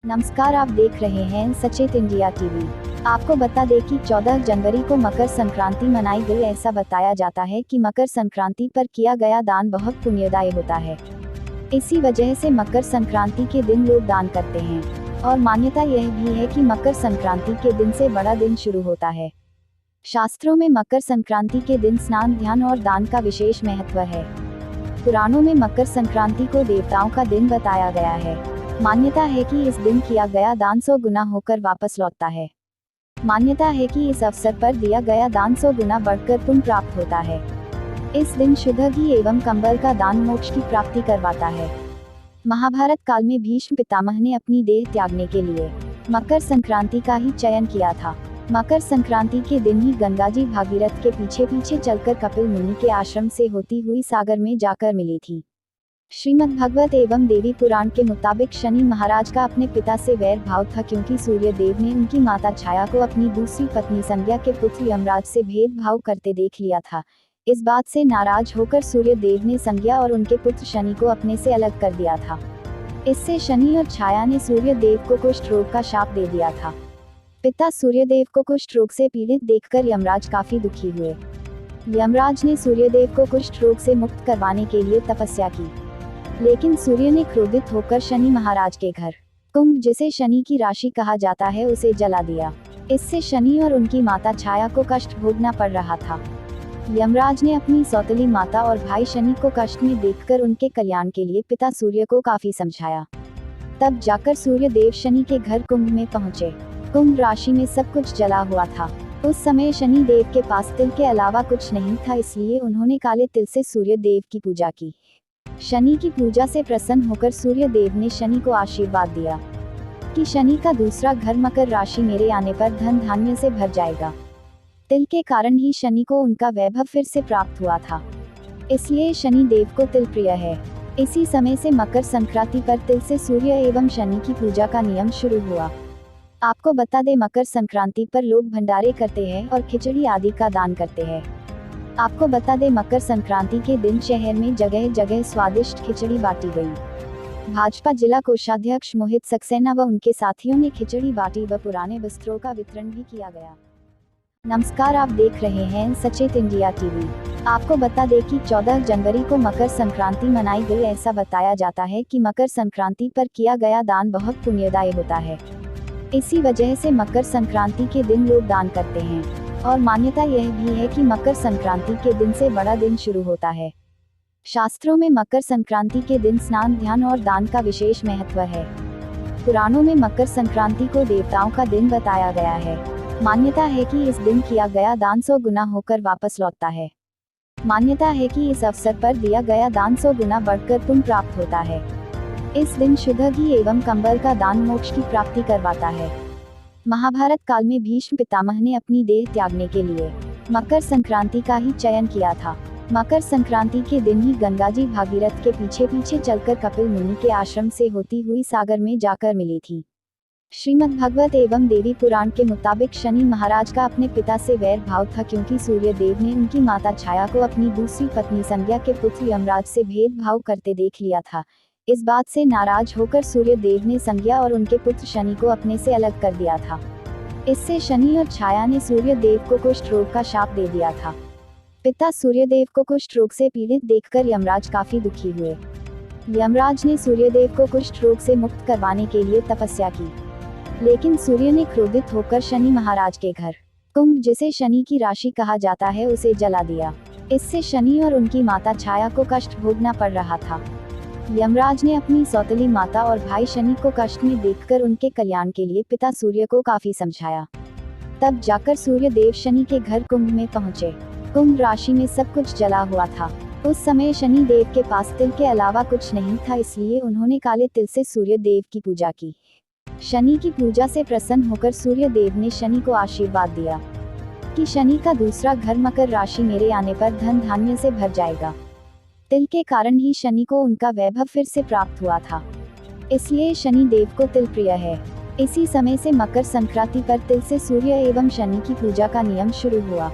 नमस्कार, आप देख रहे हैं सचेत इंडिया टीवी। आपको बता दें कि 14 जनवरी को मकर संक्रांति मनाई गई। ऐसा बताया जाता है कि मकर संक्रांति पर किया गया दान बहुत पुण्यदायी होता है। इसी वजह से मकर संक्रांति के दिन लोग दान करते हैं और मान्यता यह भी है कि मकर संक्रांति के दिन से बड़ा दिन शुरू होता है। शास्त्रों में मकर संक्रांति के दिन स्नान, ध्यान और दान का विशेष महत्व है। पुराणों में मकर संक्रांति को देवताओं का दिन बताया गया है। मान्यता है कि इस दिन किया गया दान 100 गुना होकर वापस लौटता है। मान्यता है कि इस अवसर पर दिया गया दान 100 गुना बढ़कर पुण्य प्राप्त होता है। इस दिन शुद्ध घी एवं कंबल का दान मोक्ष की प्राप्ति करवाता है। महाभारत काल में भीष्म पितामह ने अपनी देह त्यागने के लिए मकर संक्रांति का ही चयन किया था। मकर संक्रांति के दिन ही गंगा जी भागीरथ के पीछे पीछे चलकर कपिल मुनि के आश्रम से होती हुई सागर में जाकर मिली थी। श्रीमद् भागवत एवं देवी पुराण के मुताबिक शनि महाराज का अपने पिता से वैर भाव था, क्योंकि सूर्य देव ने उनकी माता छाया को अपनी दूसरी पत्नी संज्ञा के पुत्र यमराज से भेदभाव करते देख लिया था। इस बात से नाराज होकर सूर्य देव ने संज्ञा और उनके पुत्र शनि को अपने से अलग कर दिया था। इससे शनि और छाया ने सूर्य देव को कुष्ठ रोग का शाप दे दिया था। पिता सूर्य देव को कुष्ठ रोग से पीड़ित देखकर यमराज काफी दुखी हुए। यमराज ने सूर्य देव को कुष्ठ रोग से मुक्त करवाने के लिए तपस्या की, लेकिन सूर्य ने क्रोधित होकर शनि महाराज के घर कुंभ, जिसे शनि की राशि कहा जाता है, उसे जला दिया। इससे शनि और उनकी माता छाया को कष्ट भोगना पड़ रहा था। यमराज ने अपनी सौतेली माता और भाई शनि को कष्ट में देखकर उनके कल्याण के लिए पिता सूर्य को काफी समझाया। तब जाकर सूर्य देव शनि के घर कुंभ में पहुंचे। कुंभ राशि में सब कुछ जला हुआ था। उस समय शनि देव के पास तिल के अलावा कुछ नहीं था, इसलिए उन्होंने काले तिल से सूर्य देव की पूजा की। शनि की पूजा से प्रसन्न होकर सूर्य देव ने शनि को आशीर्वाद दिया कि शनि का दूसरा घर मकर राशि मेरे आने पर धन धान्य से भर जाएगा। तिल के कारण ही शनि को उनका वैभव फिर से प्राप्त हुआ था, इसलिए शनि देव को तिल प्रिय है। इसी समय से मकर संक्रांति पर तिल से सूर्य एवं शनि की पूजा का नियम शुरू हुआ। आपको बता दें, मकर संक्रांति पर लोग भंडारे करते हैं और खिचड़ी आदि का दान करते हैं। आपको बता दें, मकर संक्रांति के दिन शहर में जगह जगह स्वादिष्ट खिचड़ी बांटी गई। भाजपा जिला कोषाध्यक्ष मोहित सक्सेना व उनके साथियों ने खिचड़ी बांटी व पुराने वस्त्रों का वितरण भी किया गया। नमस्कार, आप देख रहे हैं सचेत इंडिया टीवी। आपको बता दें कि 14 जनवरी को मकर संक्रांति मनाई गई। ऐसा बताया जाता है कि मकर संक्रांति पर किया गया दान बहुत पुण्यदायी होता है। इसी वजह से मकर संक्रांति के दिन लोग दान करते हैं और मान्यता यह भी है कि मकर संक्रांति के दिन से बड़ा दिन शुरू होता है। शास्त्रों में मकर संक्रांति के दिन स्नान, ध्यान और दान का विशेष महत्व है। पुराणों में मकर संक्रांति को देवताओं का दिन बताया गया है। मान्यता है कि इस दिन किया गया दान 100 गुना होकर वापस लौटता है। मान्यता है कि इस अवसर पर दिया गया दान 100 गुना बढ़कर पुण्य प्राप्त होता है। इस दिन शुद्ध घी एवं कंबल का दान मोक्ष की प्राप्ति करवाता है। महाभारत काल में भीष्म पितामह ने अपनी देह त्यागने के लिए मकर संक्रांति का ही चयन किया था। मकर संक्रांति के दिन ही गंगा जी भागीरथ के पीछे पीछे चलकर कपिल मुनि के आश्रम से होती हुई सागर में जाकर मिली थी। श्रीमद् भागवत एवं देवी पुराण के मुताबिक शनि महाराज का अपने पिता से वैर भाव था, क्योंकि सूर्य देव ने उनकी माता छाया को अपनी दूसरी पत्नी संज्ञा के पुत्र यमराज से भेदभाव करते देख लिया था। इस बात से नाराज होकर सूर्य देव ने संज्ञा और उनके पुत्र शनि को अपने से अलग कर दिया था। इससे शनि और छाया ने सूर्य देव को कुष्ठ रोग का शाप दे दिया था। पिता सूर्य देव को कुष्ठ रोग से पीड़ित देखकर यमराज काफी दुखी हुए। यमराज ने सूर्य देव को कुष्ठ रोग से मुक्त करवाने के लिए तपस्या की, लेकिन सूर्य ने क्रोधित होकर शनि महाराज के घर कुंभ, जिसे शनि की राशि कहा जाता है, उसे जला दिया। इससे शनि और उनकी माता छाया को कष्ट भोगना पड़ रहा था। यमराज ने अपनी सौतेली माता और भाई शनि को कष्ट में देखकर उनके कल्याण के लिए पिता सूर्य को काफी समझाया। तब जाकर सूर्य देव शनि के घर कुंभ में पहुंचे। कुंभ राशि में सब कुछ जला हुआ था। उस समय शनि देव के पास तिल के अलावा कुछ नहीं था, इसलिए उन्होंने काले तिल से सूर्य देव की पूजा की। शनि की पूजा से प्रसन्न होकर सूर्य देव ने शनि को आशीर्वाद दिया कि शनि का दूसरा घर मकर राशि मेरे आने पर धन धान्य से भर जाएगा। तिल के कारण ही शनि को उनका वैभव फिर से प्राप्त हुआ था, इसलिए शनि देव को तिल प्रिय है। इसी समय से मकर संक्रांति पर तिल से सूर्य एवं शनि की पूजा का नियम शुरू हुआ।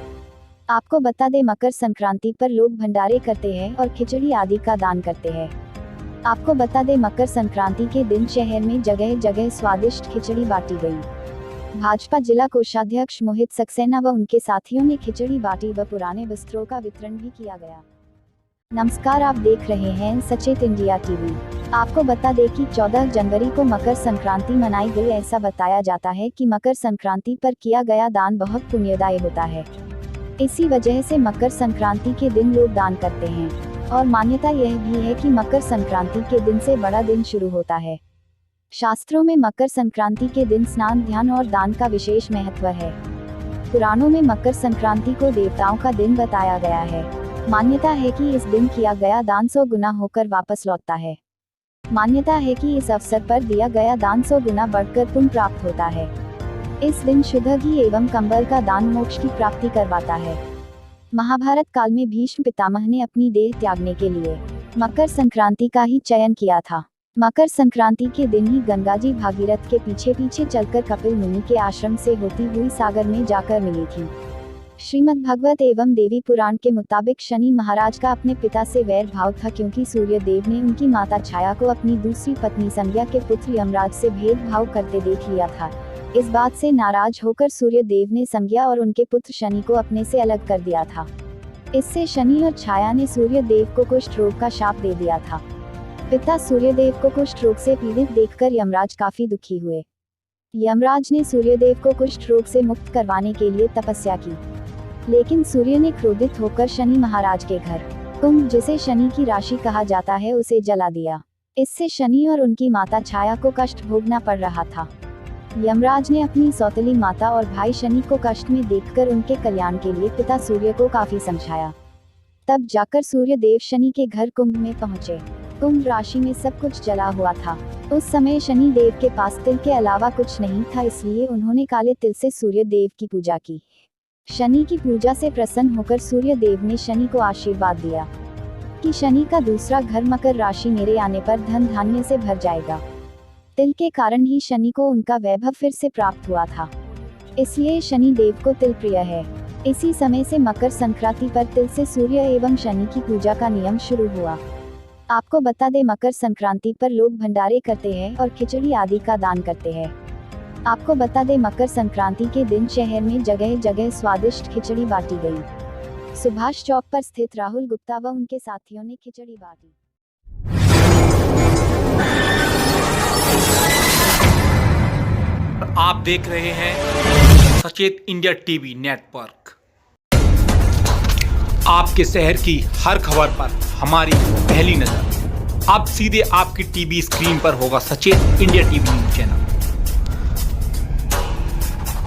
आपको बता दें, मकर संक्रांति पर लोग भंडारे करते हैं और खिचड़ी आदि का दान करते हैं। आपको बता दें, मकर संक्रांति के दिन शहर में जगह जगह स्वादिष्ट खिचड़ी बांटी गई। भाजपा जिला कोषाध्यक्ष मोहित सक्सेना व उनके साथियों ने खिचड़ी बांटी व पुराने वस्त्रों का वितरण भी किया गया। नमस्कार, आप देख रहे हैं सचेत इंडिया टीवी। आपको बता दें कि 14 जनवरी को मकर संक्रांति मनाई गई। ऐसा बताया जाता है कि मकर संक्रांति पर किया गया दान बहुत पुण्यदायी होता है। इसी वजह से मकर संक्रांति के दिन लोग दान करते हैं और मान्यता यह भी है कि मकर संक्रांति के दिन से बड़ा दिन शुरू होता है। शास्त्रों में मकर संक्रांति के दिन स्नान, ध्यान और दान का विशेष महत्व है। पुराणों में मकर संक्रांति को देवताओं का दिन बताया गया है। मान्यता है कि इस दिन किया गया दान 100 गुना होकर वापस लौटता है। मान्यता है कि इस अवसर पर दिया गया दान 100 गुना बढ़कर पुण्य प्राप्त होता है। इस दिन शुद्ध घी एवं कंबल का दान मोक्ष की प्राप्ति करवाता है। महाभारत काल में भीष्म पितामह ने अपनी देह त्यागने के लिए मकर संक्रांति का ही चयन किया था। मकर संक्रांति के दिन ही गंगा जी भागीरथ के पीछे पीछे चलकर कपिल मुनि के आश्रम से होती हुई सागर में जाकर मिली थी। श्रीमद् भागवत एवं देवी पुराण के मुताबिक शनि महाराज का अपने पिता से वैर भाव था, क्योंकि सूर्य देव ने उनकी माता छाया को अपनी दूसरी पत्नी संज्ञा के पुत्र यमराज से भेदभाव करते देख लिया था। इस बात से नाराज होकर सूर्य देव ने संज्ञा और उनके पुत्र शनि को अपने से अलग कर दिया था। इससे शनि और छाया ने सूर्य देव को कुष्ठ रोग का शाप दे दिया था। पिता सूर्य देव को कुष्ठ रोग से पीड़ित देखकर यमराज काफी दुखी हुए। यमराज ने सूर्य देव को कुष्ठ रोग से मुक्त करवाने के लिए तपस्या की, लेकिन सूर्य ने क्रोधित होकर शनि महाराज के घर कुंभ, जिसे शनि की राशि कहा जाता है, उसे जला दिया। इससे शनि और उनकी माता छाया को कष्ट भोगना पड़ रहा था। यमराज ने अपनी सौतेली माता और भाई शनि को कष्ट में देखकर उनके कल्याण के लिए पिता सूर्य को काफी समझाया। तब जाकर सूर्य देव शनि के घर कुंभ में पहुंचे। कुंभ राशि में सब कुछ जला हुआ था। उस समय शनि देव के पास तिल के अलावा कुछ नहीं था, इसलिए उन्होंने काले तिल से सूर्य देव की पूजा की। शनि की पूजा से प्रसन्न होकर सूर्य देव ने शनि को आशीर्वाद दिया कि शनि का दूसरा घर मकर राशि मेरे आने पर धन धान्य से भर जाएगा। तिल के कारण ही शनि को उनका वैभव फिर से प्राप्त हुआ था, इसलिए शनि देव को तिल प्रिय है। इसी समय से मकर संक्रांति पर तिल से सूर्य एवं शनि की पूजा का नियम शुरू हुआ। आपको बता दें, मकर संक्रांति पर लोग भंडारे करते हैं और खिचड़ी आदि का दान करते हैं। आपको बता दें, मकर संक्रांति के दिन शहर में जगह जगह स्वादिष्ट खिचड़ी बांटी गई। सुभाष चौक पर स्थित राहुल गुप्ता व उनके साथियों ने खिचड़ी बांटी। आप देख रहे हैं सचेत इंडिया टीवी नेटवर्क। आपके शहर की हर खबर पर हमारी पहली नजर। अब सीधे आपकी टीवी स्क्रीन पर होगा सचेत इंडिया टीवी न्यूज चैनल।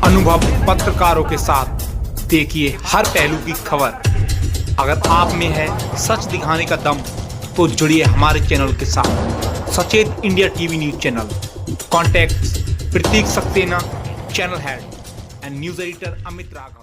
अनुभव पत्रकारों के साथ देखिए हर पहलू की खबर। अगर आप में है सच दिखाने का दम, तो जुड़िए हमारे चैनल के साथ, Sachet India TV news channel. Contact Prateek Saxena, channel head and news editor Amit Raghav.